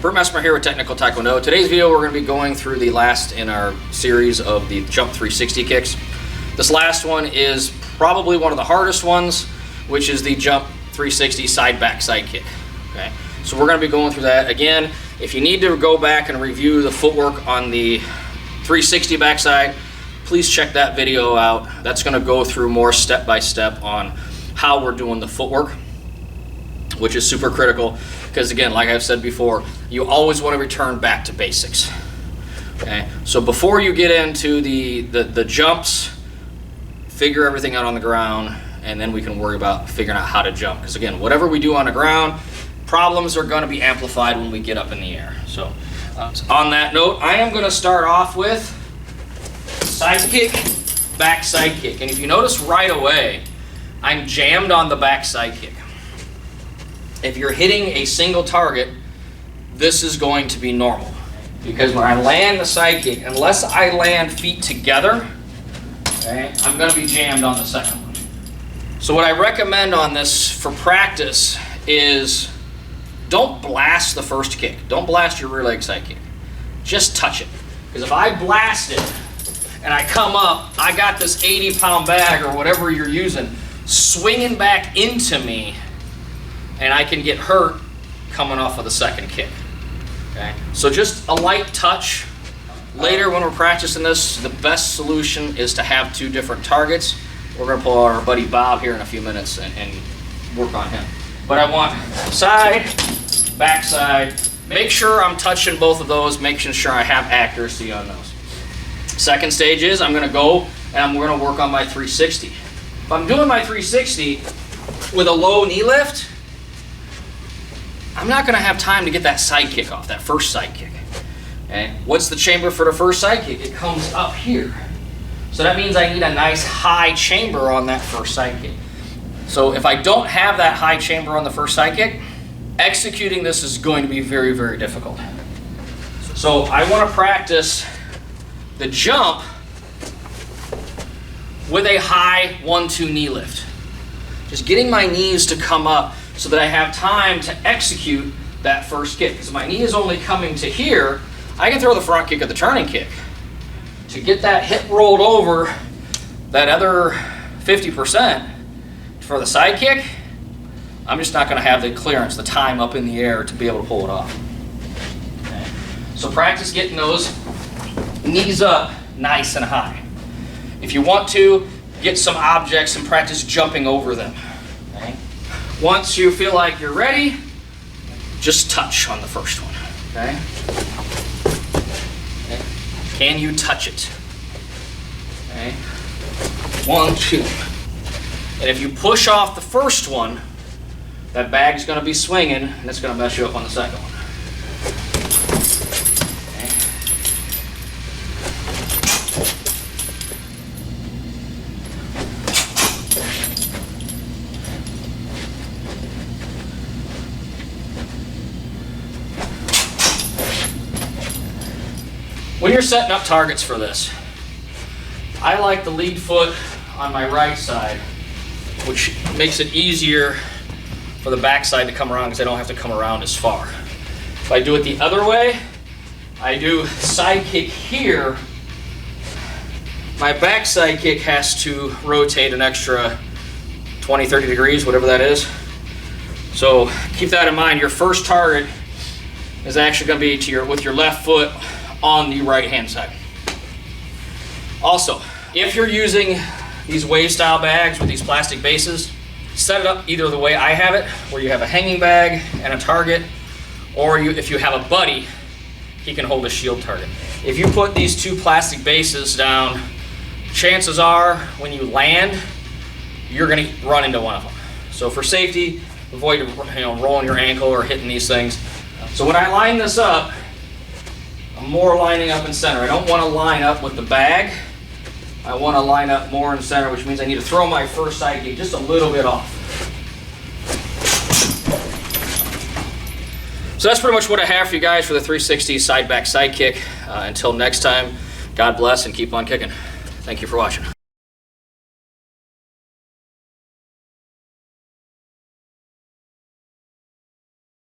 Bert Messmer here with Technical Taekwondo. Today's video we're going to be going through the last in our series of the jump 360 kicks. This last one is probably one of the hardest ones, which is the jump 360 side back side kick. Okay, so we're going to be going through that. Again, if you need to go back and review the footwork on the 360 backside, please check that video out. That's going to go through more step by step on how we're doing the footwork, which is super critical because, again, like I've said before, you always want to return back to basics. Okay, so before you get into the jumps, figure everything out on the ground, and then we can worry about figuring out how to jump. Because again, whatever we do on the ground, problems are going to be amplified when we get up in the air. So on that note, I am going to start off with side kick, back side kick. And if you notice right away, I'm jammed on the back side kick. If you're hitting a single target, this is going to be normal. Because when I land the side kick, unless I land feet together, okay, I'm going to be jammed on the second one. So what I recommend on this for practice is don't blast the first kick. Don't blast your rear leg side kick. Just touch it. Because if I blast it and I come up, I got this 80-pound bag or whatever you're using swinging back into me, and I can get hurt coming off of the second kick. Okay? So just a light touch. Later when we're practicing this, the best solution is to have two different targets. We're going to pull our buddy Bob here in a few minutes and work on him. But I want side, back side. Make sure I'm touching both of those, making sure I have accuracy on those. Second stage is I'm going to go and we're going to work on my 360. If I'm doing my 360 with a low knee lift, I'm not going to have time to get that side kick off, that first side kick. Okay? What's the chamber for the first side kick? It comes up here. So that means I need a nice high chamber on that first side kick. So if I don't have that high chamber on the first side kick, executing this is going to be very, very difficult. So I want to practice the jump with a high 1-2 knee lift. Just getting my knees to come up so that I have time to execute that first kick. Because my knee is only coming to here, I can throw the front kick or the turning kick. To get that hip rolled over, that other 50% for the side kick, I'm just not going to have the clearance, the time up in the air to be able to pull it off. Okay. So practice getting those knees up nice and high. If you want to, get some objects and practice jumping over them. Okay. Once you feel like you're ready, just touch on the first one. Okay. Can you touch it? Okay. 1, 2. And if you push off the first one, that bag's going to be swinging, and it's going to mess you up on the second one. Okay. When you're setting up targets for this, I like the lead foot on my right side, which makes it easier for the back side to come around because I don't have to come around as far. If I do it the other way, I do side kick here, my back side kick has to rotate an extra 20, 30 degrees, whatever that is. So keep that in mind. Your first target is actually going to be to with your left foot on the right hand side. Also, if you're using these wave style bags with these plastic bases, set it up either the way I have it, where you have a hanging bag and a target, or if you have a buddy, he can hold a shield target. If you put these two plastic bases down, chances are when you land, you're going to run into one of them. So for safety, avoid rolling your ankle or hitting these things. So when I line this up, I'm more lining up in center. I don't want to line up with the bag. I want to line up more in center, which means I need to throw my first side kick just a little bit off. So that's pretty much what I have for you guys for the 360 side back side kick. Until next time, God bless and keep on kicking. Thank you for watching.